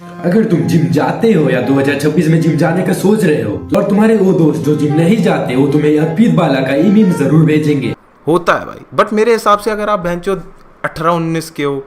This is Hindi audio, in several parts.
अगर तुम जिम जाते हो या 2026 में जिम जाने का सोच रहे हो और तुम्हारे वो दोस्त जो जिम नहीं जाते वो तुम्हें अर्पित बाला का ईमेल जरूर भेजेंगे। होता है भाई, बट मेरे हिसाब से अगर आप भैंचो 18-19 के हो,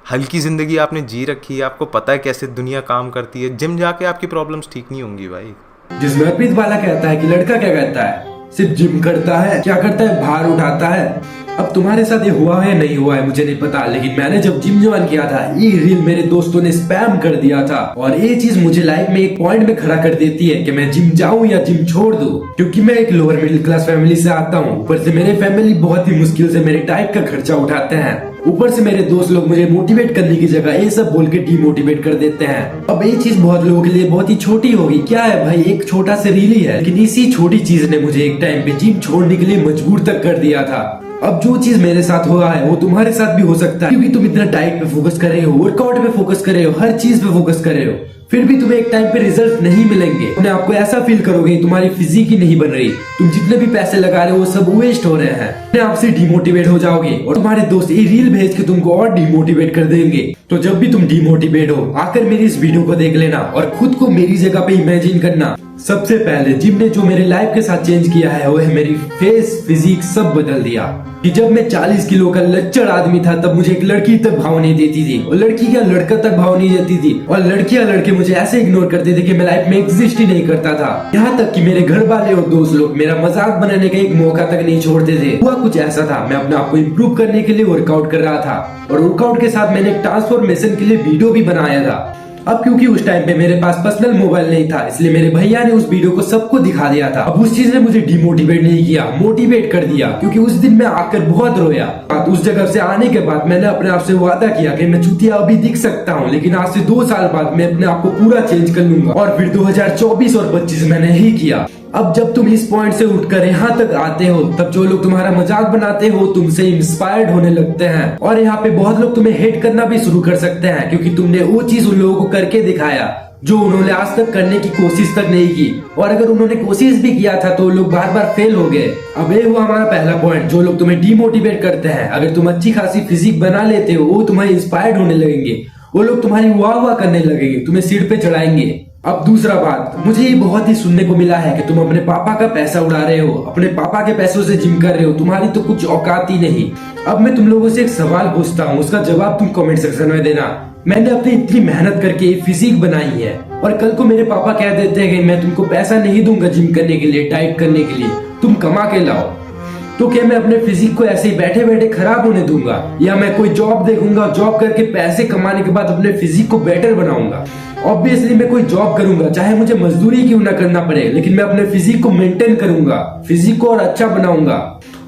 हल्की ज़िंदगी आपने जी रखी है, आपको पता है कैसे दुनिया काम करती है, जिम जाके आपकी प्रॉब्लम्स ठीक नहीं होंगी भाई। जिसमें अर्पित बाला कहता है कि लड़का क्या कहता है, सिर्फ जिम करता है, क्या करता है, भार उठाता है। अब तुम्हारे साथ ये हुआ है नहीं हुआ है मुझे नहीं पता, लेकिन मैंने जब जिम ज्वाइन किया था ये रील मेरे दोस्तों ने स्पैम कर दिया था और ये चीज मुझे लाइफ में एक पॉइंट में खड़ा कर देती है कि मैं जिम जाऊं या जिम छोड़ दूं। क्योंकि मैं एक लोअर मिडिल क्लास फैमिली से आता हूं, ऊपर से मेरे फैमिली बहुत ही मुश्किल से मेरे डाइट का खर्चा उठाते हैं, ऊपर से मेरे दोस्त लोग मुझे मोटिवेट करने की जगह ये सब बोल के डीमोटिवेट कर देते हैं। अब ये चीज बहुत लोगों के लिए बहुत ही छोटी होगी, क्या है भाई, एक छोटा सा रील ही है, लेकिन इसी छोटी चीज ने मुझे एक टाइम पे जिम छोड़ने के लिए मजबूर तक कर दिया था। अब जो चीज मेरे साथ हुआ है वो तुम्हारे साथ भी हो सकता है, क्योंकि तुम इतना डाइट पे फोकस कर रहे हो, वर्कआउट पे फोकस कर रहे हो, हर चीज पे फोकस कर रहे हो, फिर भी तुम्हें एक टाइम पे रिजल्ट नहीं मिलेंगे। अपने आपको ऐसा फील करोगे तुम्हारी फिजिक ही नहीं बन रही, तुम जितने भी पैसे लगा रहे हो वो सब वेस्ट हो रहे हैं, अपने आप से डिमोटिवेट हो जाओगे और तुम्हारे दोस्त ये रील भेज के तुमको और डिमोटिवेट कर देंगे। तो जब भी तुम डिमोटिवेट हो आकर मेरी इस वीडियो को देख लेना और खुद को मेरी जगह पे इमेजिन करना। सबसे पहले जिम ने जो मेरे लाइफ के साथ चेंज किया है वो है मेरी फेस, फिजिक सब बदल दिया। कि जब मैं 40 किलो का लच्चड़ आदमी था तब मुझे एक लड़की तक भाव नहीं देती थी, और लड़की क्या लड़का तक भाव नहीं देती थी, और लड़कियां लड़के मुझे ऐसे इग्नोर करते थे कि मैं लाइफ में एग्जिस्ट ही नहीं करता था। यहाँ तक कि मेरे घर वाले और दोस्त लोग मेरा मजाक बनाने का एक मौका तक नहीं छोड़ते थे। हुआ कुछ ऐसा था, मैं अपने आप को इम्प्रूव करने के लिए वर्कआउट कर रहा था और वर्कआउट के साथ मैंने एक ट्रांसफॉर्मेशन के लिए वीडियो भी बनाया था। अब क्योंकि उस टाइम पे मेरे पास पर्सनल मोबाइल नहीं था, इसलिए मेरे भैया ने उस वीडियो को सबको दिखा दिया था। अब उस चीज ने मुझे डिमोटिवेट नहीं किया, मोटिवेट कर दिया, क्योंकि उस दिन मैं आकर बहुत रोया। उस जगह से आने के बाद मैंने अपने आप से वादा किया कि मैं चूतिया अभी दिख सकता हूँ, लेकिन आज से 2 साल बाद मैं अपने आप को पूरा चेंज कर लूंगा। और फिर 2024 और 25 मैंने ही किया। अब जब तुम इस पॉइंट से उठकर यहाँ तक आते हो तब जो लोग तुम्हारा मजाक बनाते हो तुमसे इंस्पायर्ड होने लगते हैं, और यहाँ पे बहुत लोग तुम्हें हेट करना भी शुरू कर सकते हैं, क्योंकि तुमने वो चीज उन लोगों को करके दिखाया जो उन्होंने आज तक करने की कोशिश तक नहीं की, और अगर उन्होंने कोशिश भी किया था तो लोग बार बार फेल हो गए। अब ये हुआ हमारा पहला पॉइंट, जो लोग तुम्हें डिमोटिवेट करते हैं। अगर तुम अच्छी खासी फिजिक बना लेते हो वो तुम्हें इंस्पायर्ड होने लगेंगे, वो लोग तुम्हारी वाह वाह करने लगेंगे, तुम्हें सिर पे चढ़ाएंगे। अब दूसरा बात, मुझे ये बहुत ही सुनने को मिला है कि तुम अपने पापा का पैसा उड़ा रहे हो, अपने पापा के पैसों से जिम कर रहे हो, तुम्हारी तो कुछ औकात ही नहीं। अब मैं तुम लोगों से एक सवाल पूछता हूँ, उसका जवाब तुम कमेंट सेक्शन में देना। मैंने अपनी इतनी मेहनत करके ये फिजिक बनाई है और कल को मेरे पापा कह देते हैं कि मैं तुमको पैसा नहीं दूंगा जिम करने के लिए, डाइट करने के लिए, तुम कमा के लाओ, तो क्या मैं अपने फिजिक को ऐसे ही बैठे बैठे खराब होने दूंगा, या मैं कोई जॉब देखूंगा, जॉब करके पैसे कमाने के बाद अपने फिजिक को बेटर बनाऊंगा। ऑब्वियसली मैं कोई जॉब करूंगा, चाहे मुझे मजदूरी क्यों ना करना पड़े, लेकिन मैं अपने फिजिक को मेंटेन करूंगा, फिजिक को और अच्छा बनाऊंगा।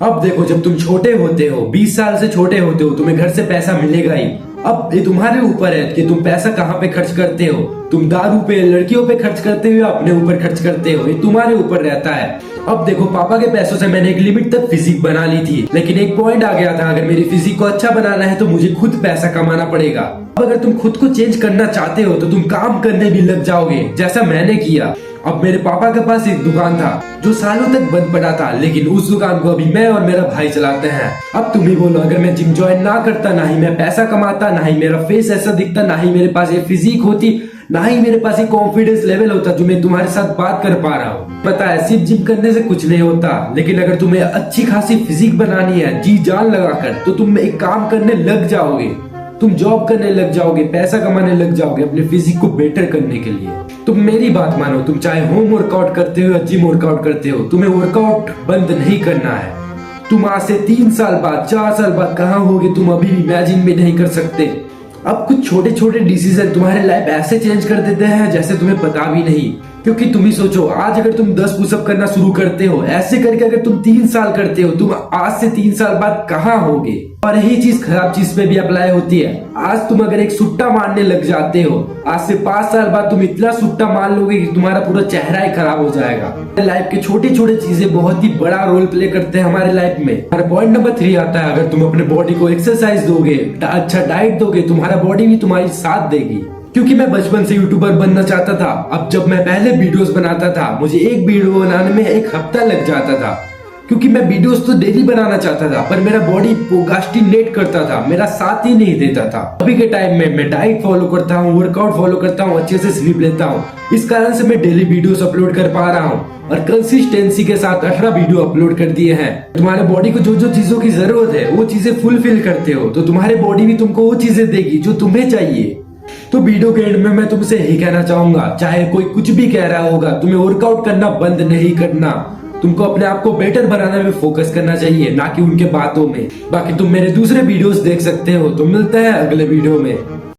अब देखो, जब तुम छोटे होते हो, 20 साल से छोटे होते हो, तुम्हें घर से पैसा मिलेगा ही। अब ये तुम्हारे ऊपर है कि तुम पैसा कहाँ पे खर्च करते हो, तुम दारू पे, लड़कियों पे खर्च करते हो या अपने ऊपर खर्च करते हो, ये तुम्हारे ऊपर रहता है। अब देखो, पापा के पैसों से मैंने एक लिमिट तक फिजिक बना ली थी, लेकिन एक पॉइंट आ गया था, अगर मेरी फिजिक को अच्छा बनाना है तो मुझे खुद पैसा कमाना पड़ेगा। अब अगर तुम खुद को चेंज करना चाहते हो तो तुम काम करने भी लग जाओगे, जैसा मैंने किया। अब मेरे पापा के पास एक दुकान था जो सालों तक बंद पड़ा था, लेकिन उस दुकान को अभी मैं और मेरा भाई चलाते हैं। अब तुम ही बोलो, अगर मैं जिम ज्वाइन ना करता, ना ही मैं पैसा कमाता, ना ही मेरा फेस ऐसा दिखता, ना ही मेरे पास ये फिजिक होती, ना ही मेरे पास ये कॉन्फिडेंस लेवल होता जो मैं तुम्हारे साथ बात कर पा रहा हूँ। पता है, सिर्फ जिम करने से कुछ नहीं होता, लेकिन अगर तुम्हें अच्छी खासी फिजिक बनानी है जी जान लगाकर, तो तुम एक काम करने लग जाओगे, तुम जॉब करने लग जाओगे, पैसा कमाने लग जाओगे अपने फिजिक को बेटर करने के लिए। तुम मेरी बात मानो, तुम चाहे होम वर्कआउट करते हो या जिम वर्कआउट करते हो, तुम्हें वर्कआउट बंद नहीं करना है। तुम आज से 3 साल बाद, 4 साल बाद कहाँ होगे तुम अभी इमेजिन भी नहीं कर सकते। अब कुछ छोटे छोटे डिसीजन तुम्हारे लाइफ ऐसे चेंज कर देते हैं जैसे तुम्हें पता भी नहीं। क्योंकि तुम ही सोचो, आज अगर तुम 10 पुशअप करना शुरू करते हो, ऐसे करके अगर तुम 3 साल करते हो, तुम आज से 3 साल बाद कहाँ होगे। और यही चीज खराब चीज पे भी अप्लाई होती है। आज तुम अगर एक सुट्टा मारने लग जाते हो, आज से 5 साल बाद तुम इतना सुट्टा मार लोगे कि तुम्हारा पूरा चेहरा ही खराब हो जाएगा। लाइफ के छोटे छोटे चीजें बहुत ही बड़ा रोल प्ले करते हैं हमारे लाइफ में। हमारा पॉइंट नंबर 3 आता है, अगर तुम अपने बॉडी को एक्सरसाइज दोगे, अच्छा डाइट दोगे, तुम्हारा बॉडी भी तुम्हारी साथ देगी। क्योंकि मैं बचपन से यूट्यूबर बनना चाहता था। अब जब मैं पहले वीडियोस बनाता था, मुझे एक वीडियो बनाने में 1 हफ्ता लग जाता था, क्योंकि मैं वीडियोस तो डेली बनाना चाहता था, पर मेरा बॉडी प्रोक्रास्टिनेट करता था, मेरा साथ ही नहीं देता था। अभी के टाइम में मैं डाइट फॉलो करता हूँ, वर्कआउट फॉलो करता हूँ, अच्छे से स्लीप लेता हूँ। इस कारण से मैं डेली वीडियोस अपलोड कर पा रहा हूँ और कंसिस्टेंसी के साथ 18 वीडियो अपलोड कर दिए हैं। तुम्हारे बॉडी को जो जो चीजों की जरूरत है वो चीजें फुलफिल करते हो तो तुम्हारे बॉडी भी तुमको वो चीजें देगी जो तुम्हें चाहिए। तो वीडियो के एंड में मैं तुमसे यही कहना चाहूंगा, चाहे कोई कुछ भी कह रहा होगा, तुम्हें वर्कआउट करना बंद नहीं करना। तुमको अपने आप को बेटर बनाने में फोकस करना चाहिए, ना कि उनके बातों में। बाकी तुम मेरे दूसरे वीडियोस देख सकते हो। तो मिलते हैं अगले वीडियो में।